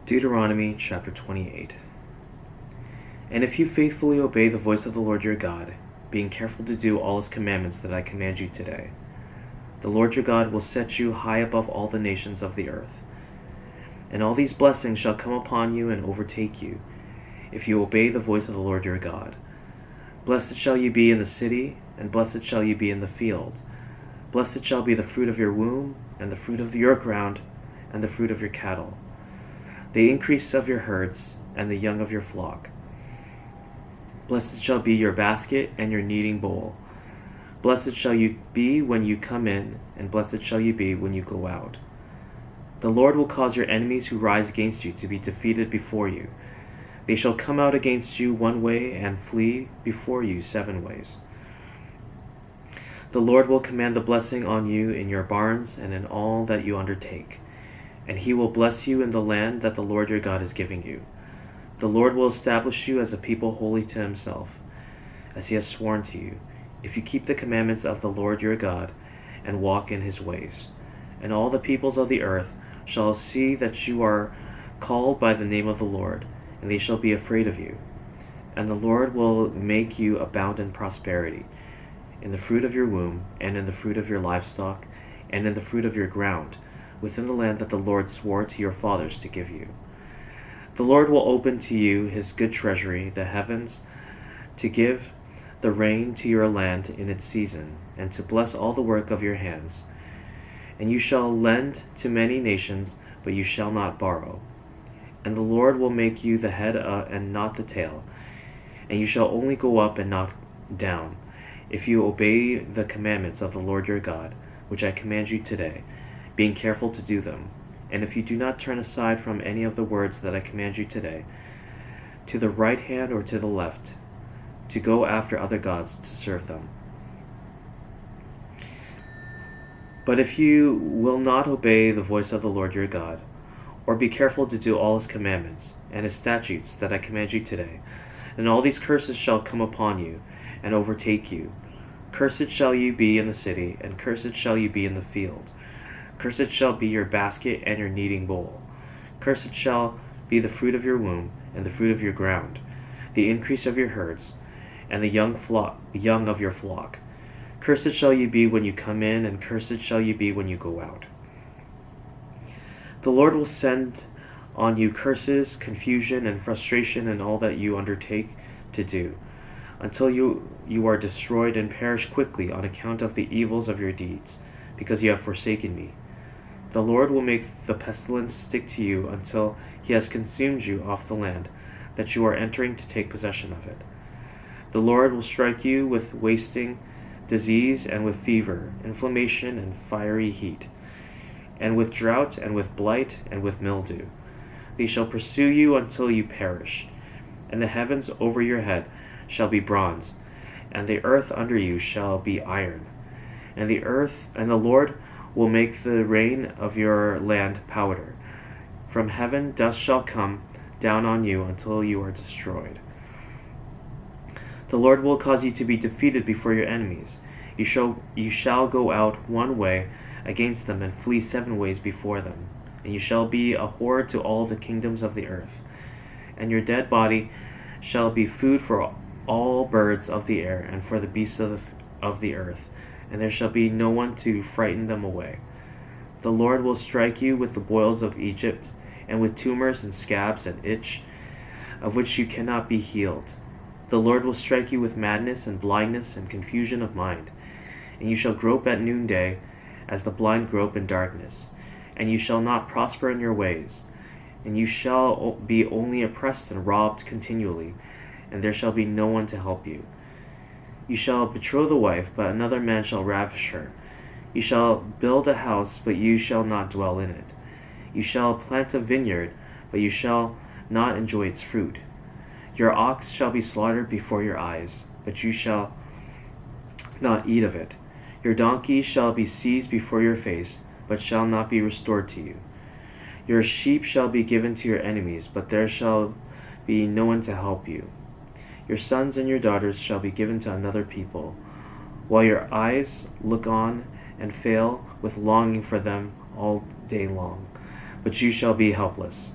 Deuteronomy chapter 28. And if you faithfully obey the voice of the Lord your God, being careful to do all his commandments that I command you today, the Lord your God will set you high above all the nations of the earth. And all these blessings shall come upon you and overtake you, if you obey the voice of the Lord your God. Blessed shall you be in the city, and blessed shall you be in the field. Blessed shall be the fruit of your womb, and the fruit of your ground, and the fruit of your cattle, the increase of your herds, and the young of your flock. Blessed shall be your basket and your kneading bowl. Blessed shall you be when you come in, and blessed shall you be when you go out. The Lord will cause your enemies who rise against you to be defeated before you. They shall come out against you one way and flee before you 7 ways. The Lord will command the blessing on you in your barns and in all that you undertake, and he will bless you in the land that the Lord your God is giving you. The Lord will establish you as a people holy to himself, as he has sworn to you, if you keep the commandments of the Lord your God and walk in his ways. And all the peoples of the earth shall see that you are called by the name of the Lord, and they shall be afraid of you. And the Lord will make you abound in prosperity, in the fruit of your womb, and in the fruit of your livestock, and in the fruit of your ground, within the land that the Lord swore to your fathers to give you. The Lord will open to you his good treasury, the heavens, to give the rain to your land in its season, and to bless all the work of your hands. And you shall lend to many nations, but you shall not borrow. And the Lord will make you the head and not the tail, and you shall only go up and not down, if you obey the commandments of the Lord your God, which I command you today, being careful to do them. And if you do not turn aside from any of the words that I command you today, to the right hand or to the left, to go after other gods to serve them. But if you will not obey the voice of the Lord your God, or be careful to do all his commandments and his statutes that I command you today, then all these curses shall come upon you and overtake you. Cursed shall you be in the city, and cursed shall you be in the field. Cursed shall be your basket and your kneading bowl. Cursed shall be the fruit of your womb, and the fruit of your ground, the increase of your herds, and the young of your flock. Cursed shall you be when you come in, and cursed shall you be when you go out. The Lord will send on you curses, confusion, and frustration in all that you undertake to do, until you are destroyed and perish quickly on account of the evils of your deeds, because you have forsaken me. The Lord will make the pestilence stick to you until he has consumed you off the land that you are entering to take possession of it. The Lord will strike you with wasting disease and with fever, inflammation and fiery heat, and with drought and with blight and with mildew. They shall pursue you until you perish, and the heavens over your head shall be bronze, and the earth under you shall be iron. And the Lord will make the rain of your land powder. From heaven dust shall come down on you until you are destroyed. The Lord will cause you to be defeated before your enemies. You shall go out one way against them and flee 7 ways before them. And you shall be a horror to all the kingdoms of the earth. And your dead body shall be food for all birds of the air and for the beasts of the earth, and there shall be no one to frighten them away. The Lord will strike you with the boils of Egypt, and with tumors and scabs and itch, of which you cannot be healed. The Lord will strike you with madness and blindness and confusion of mind, and you shall grope at noonday, as the blind grope in darkness, and you shall not prosper in your ways, and you shall be only oppressed and robbed continually, and there shall be no one to help you. You shall betroth a wife, but another man shall ravish her. You shall build a house, but you shall not dwell in it. You shall plant a vineyard, but you shall not enjoy its fruit. Your ox shall be slaughtered before your eyes, but you shall not eat of it. Your donkey shall be seized before your face, but shall not be restored to you. Your sheep shall be given to your enemies, but there shall be no one to help you. Your sons and your daughters shall be given to another people, while your eyes look on and fail with longing for them all day long. But you shall be helpless.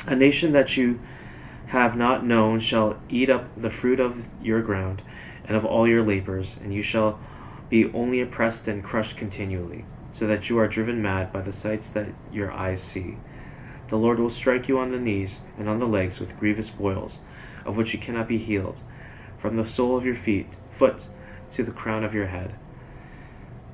A nation that you have not known shall eat up the fruit of your ground and of all your labors, and you shall be only oppressed and crushed continually, so that you are driven mad by the sights that your eyes see. The Lord will strike you on the knees and on the legs with grievous boils, of which you cannot be healed, from the sole of your foot to the crown of your head.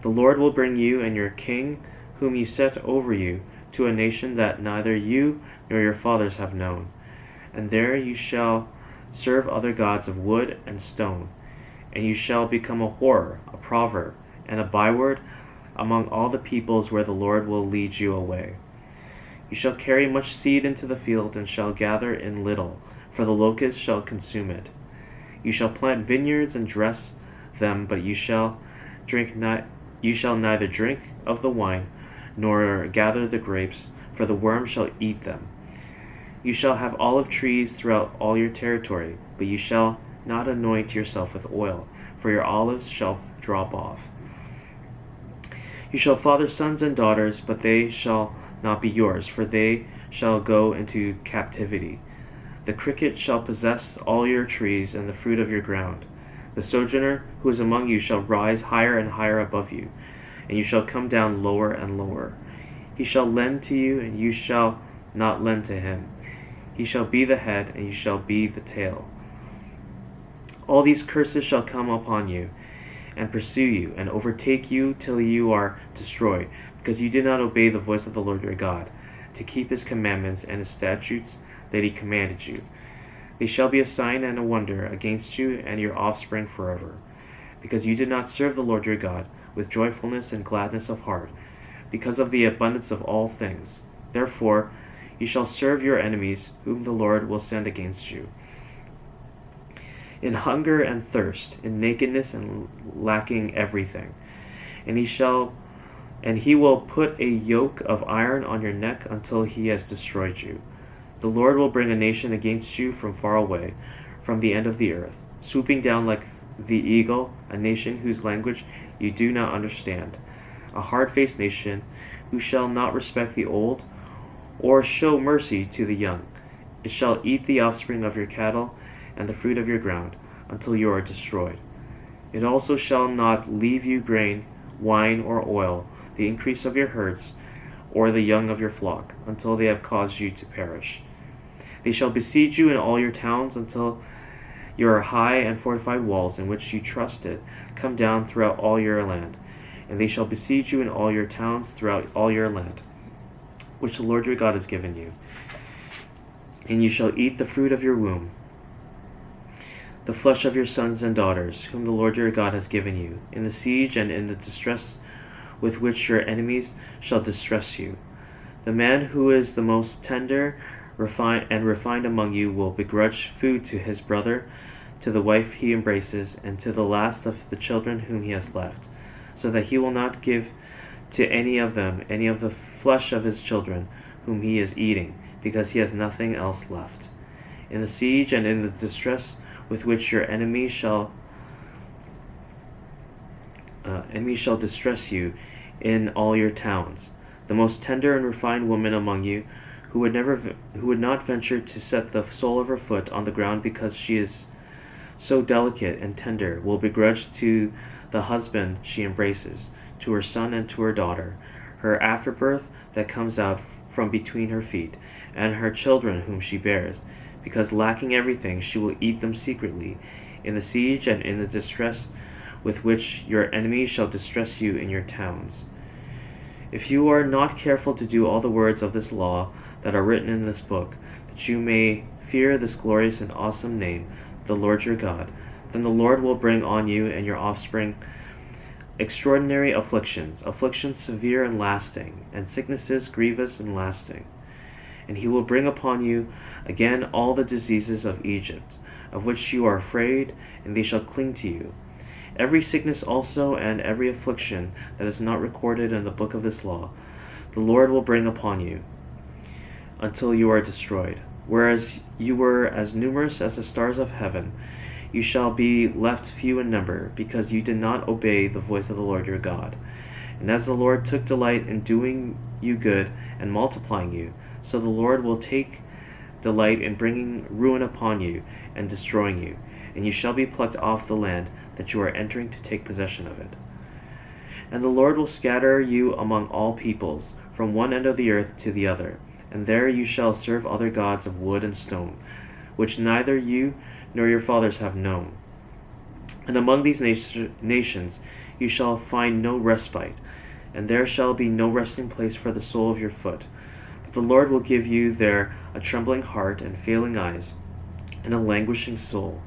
The Lord will bring you and your king, whom you set over you, to a nation that neither you nor your fathers have known. And there you shall serve other gods of wood and stone, and you shall become a horror, a proverb, and a byword among all the peoples where the Lord will lead you away. You shall carry much seed into the field, and shall gather in little, for the locust shall consume it. You shall plant vineyards and dress them, but you shall neither drink of the wine, nor gather the grapes, for the worm shall eat them. You shall have olive trees throughout all your territory, but you shall not anoint yourself with oil, for your olives shall drop off. You shall father sons and daughters, but they shall not be yours, for they shall go into captivity. The cricket shall possess all your trees and the fruit of your ground. The sojourner who is among you shall rise higher and higher above you, and you shall come down lower and lower. He shall lend to you, and you shall not lend to him. He shall be the head, and you shall be the tail. All these curses shall come upon you, and pursue you, and overtake you till you are destroyed, because you did not obey the voice of the Lord your God, to keep his commandments and his statutes that he commanded you. They shall be a sign and a wonder against you and your offspring forever, because you did not serve the Lord your God with joyfulness and gladness of heart, because of the abundance of all things. Therefore you shall serve your enemies, whom the Lord will send against you, in hunger and thirst, in nakedness and lacking everything. And he will put a yoke of iron on your neck until he has destroyed you. The Lord will bring a nation against you from far away, from the end of the earth, swooping down like the eagle, a nation whose language you do not understand, a hard-faced nation who shall not respect the old or show mercy to the young. It shall eat the offspring of your cattle and the fruit of your ground until you are destroyed. It also shall not leave you grain, wine, or oil, the increase of your herds, or the young of your flock, until they have caused you to perish. They shall besiege you in all your towns until your high and fortified walls, in which you trusted, come down throughout all your land. And they shall besiege you in all your towns throughout all your land, which the Lord your God has given you. And you shall eat the fruit of your womb, the flesh of your sons and daughters, whom the Lord your God has given you, in the siege and in the distress with which your enemies shall distress you. The man who is the most tender, refined among you will begrudge food to his brother, to the wife he embraces, and to the last of the children whom he has left, so that he will not give to any of them any of the flesh of his children whom he is eating, because he has nothing else left. In the siege and in the distress with which your enemy shall distress you in all your towns, the most tender and refined woman among you, who would not venture to set the sole of her foot on the ground because she is so delicate and tender, will begrudge to the husband she embraces, to her son and to her daughter, her afterbirth that comes out from between her feet, and her children whom she bears, because lacking everything she will eat them secretly, in the siege and in the distress with which your enemies shall distress you in your towns. If you are not careful to do all the words of this law that are written in this book, that you may fear this glorious and awesome name, the Lord your God, then the Lord will bring on you and your offspring extraordinary afflictions, afflictions severe and lasting, and sicknesses grievous and lasting. And he will bring upon you again all the diseases of Egypt, of which you are afraid, and they shall cling to you. Every sickness also and every affliction that is not recorded in the book of this law, the Lord will bring upon you, until you are destroyed. Whereas you were as numerous as the stars of heaven, you shall be left few in number, because you did not obey the voice of the Lord your God. And as the Lord took delight in doing you good and multiplying you, so the Lord will take delight in bringing ruin upon you and destroying you, and you shall be plucked off the land that you are entering to take possession of it. And the Lord will scatter you among all peoples, from one end of the earth to the other, and there you shall serve other gods of wood and stone, which neither you nor your fathers have known. And among these nations you shall find no respite, and there shall be no resting place for the sole of your foot. But the Lord will give you there a trembling heart and failing eyes, and a languishing soul.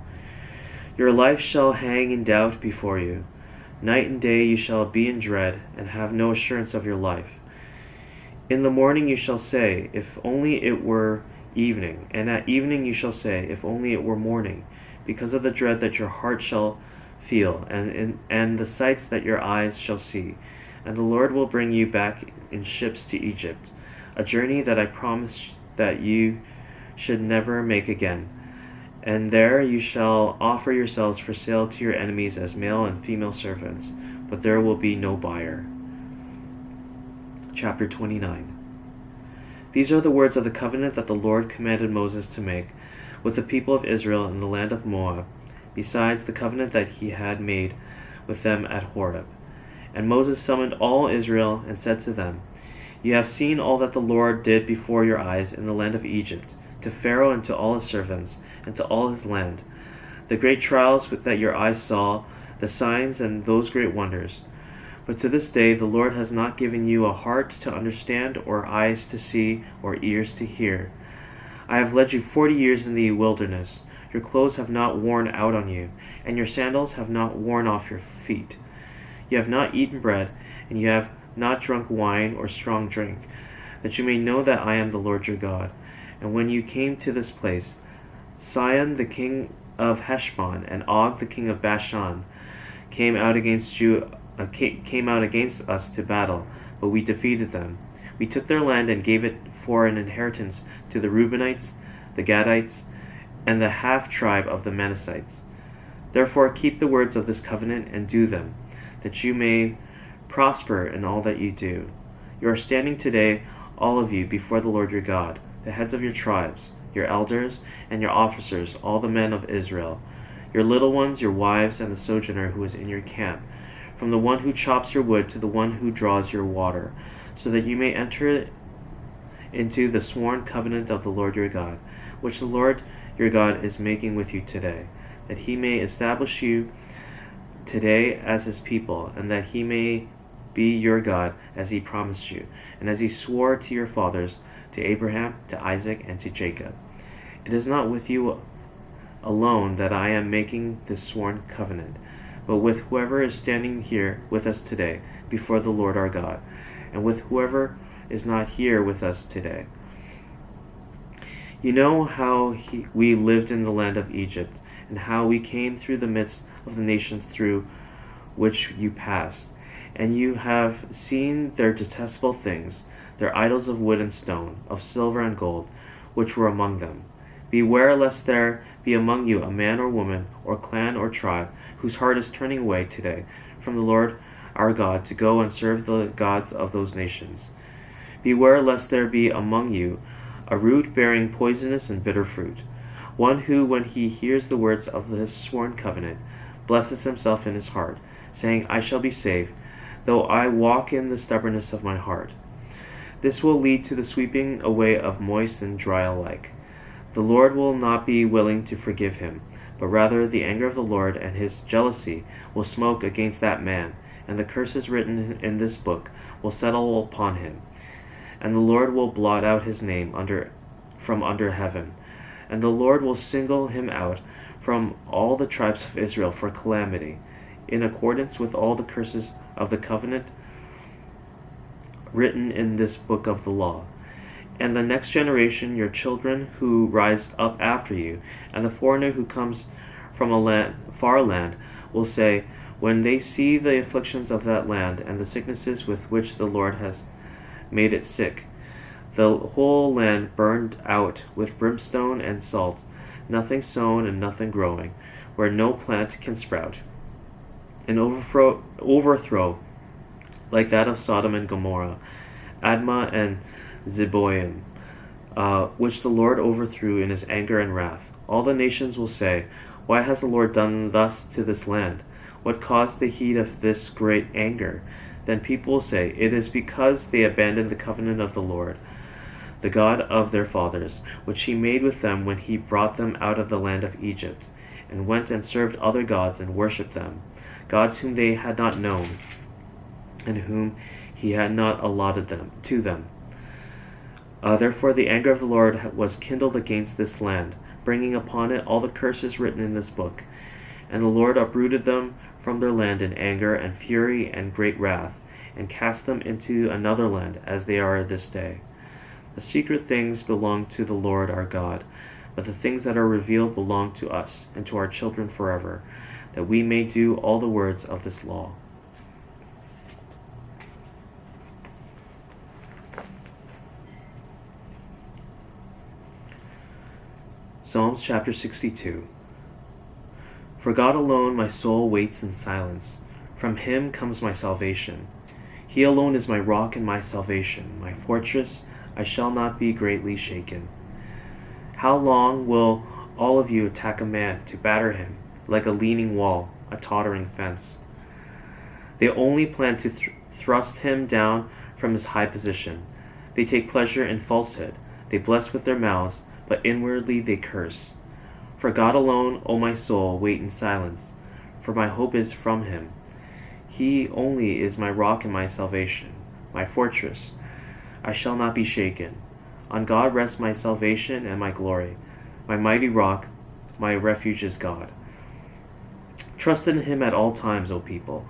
Your life shall hang in doubt before you. Night and day you shall be in dread, and have no assurance of your life. In the morning you shall say, if only it were evening, and at evening you shall say, if only it were morning, because of the dread that your heart shall feel, and the sights that your eyes shall see. And the Lord will bring you back in ships to Egypt, a journey that I promised that you should never make again. And there you shall offer yourselves for sale to your enemies as male and female servants, but there will be no buyer. Chapter 29. These are the words of the covenant that the Lord commanded Moses to make with the people of Israel in the land of Moab, besides the covenant that he had made with them at Horeb. And Moses summoned all Israel and said to them, You have seen all that the Lord did before your eyes in the land of Egypt, to Pharaoh and to all his servants, and to all his land, the great trials that your eyes saw, the signs and those great wonders. But to this day the Lord has not given you a heart to understand, or eyes to see, or ears to hear. I have led you 40 years in the wilderness. Your clothes have not worn out on you, and your sandals have not worn off your feet. You have not eaten bread, and you have not drunk wine or strong drink, that you may know that I am the Lord your God. And when you came to this place, Sihon the king of Heshbon and Og the king of Bashan came out against us to battle, but we defeated them. We took their land and gave it for an inheritance to the Reubenites, the Gadites, and the half-tribe of the Manassites. Therefore keep the words of this covenant and do them, that you may prosper in all that you do. You are standing today, all of you, before the Lord your God, the heads of your tribes, your elders, and your officers, all the men of Israel, your little ones, your wives, and the sojourner who is in your camp, from the one who chops your wood to the one who draws your water, so that you may enter into the sworn covenant of the Lord your God, which the Lord your God is making with you today, that he may establish you today as his people, and that he may be your God as he promised you, and as he swore to your fathers, to Abraham, to Isaac, and to Jacob. It is not with you alone that I am making this sworn covenant, but with whoever is standing here with us today before the Lord our God, and with whoever is not here with us today. You know how we lived in the land of Egypt, and how we came through the midst of the nations through which you passed. And you have seen their detestable things, their idols of wood and stone, of silver and gold, which were among them. Beware lest there be among you a man or woman, or clan or tribe, whose heart is turning away today from the Lord our God to go and serve the gods of those nations. Beware lest there be among you a root bearing poisonous and bitter fruit, one who, when he hears the words of this sworn covenant, blesses himself in his heart, saying, I shall be saved, though I walk in the stubbornness of my heart. This will lead to the sweeping away of moist and dry alike. The Lord will not be willing to forgive him, but rather the anger of the Lord and his jealousy will smoke against that man, and the curses written in this book will settle upon him. And the Lord will blot out his name from under heaven, and the Lord will single him out from all the tribes of Israel for calamity, in accordance with all the curses of the covenant written in this book of the law. And the next generation, your children who rise up after you, and the foreigner who comes from a far land, will say, when they see the afflictions of that land, and the sicknesses with which the Lord has made it sick, the whole land burned out with brimstone and salt, nothing sown and nothing growing, where no plant can sprout, an overthrow like that of Sodom and Gomorrah, Admah and Zeboim, which the Lord overthrew in his anger and wrath. All the nations will say, "Why has the Lord done thus to this land? What caused the heat of this great anger?" Then people will say, "It is because they abandoned the covenant of the Lord, the God of their fathers, which he made with them when he brought them out of the land of Egypt, and went and served other gods and worshipped them, gods whom they had not known, and whom he had not allotted them to them. Therefore the anger of the Lord was kindled against this land, bringing upon it all the curses written in this book. And the Lord uprooted them from their land in anger and fury and great wrath, and cast them into another land, as they are this day. The secret things belong to the Lord our God, but the things that are revealed belong to us and to our children forever, that we may do all the words of this law. Psalms chapter 62. For God alone my soul waits in silence. From him comes my salvation. He alone is my rock and my salvation, my fortress. I shall not be greatly shaken. How long will all of you attack a man to batter him, like a leaning wall, a tottering fence? They only plan to thrust him down from his high position. They take pleasure in falsehood. They bless with their mouths, but inwardly they curse. For God alone, O my soul, wait in silence, for my hope is from him. He only is my rock and my salvation, my fortress. I shall not be shaken. On God rests my salvation and my glory. My mighty rock, my refuge is God. Trust in him at all times, O people.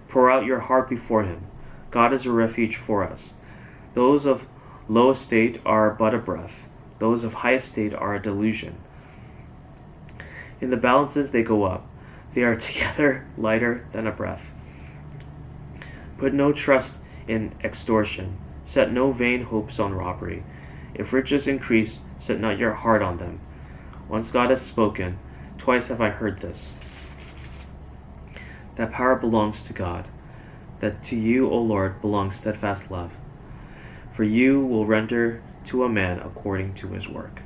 Pour out your heart before him. God is a refuge for us. Those of low estate are but a breath. Those of high estate are a delusion. In the balances they go up. They are together lighter than a breath. Put no trust in extortion. Set no vain hopes on robbery. If riches increase, set not your heart on them. Once God has spoken, twice have I heard this. That power belongs to God, that to you, O Lord, belongs steadfast love. For you will render to a man according to his work.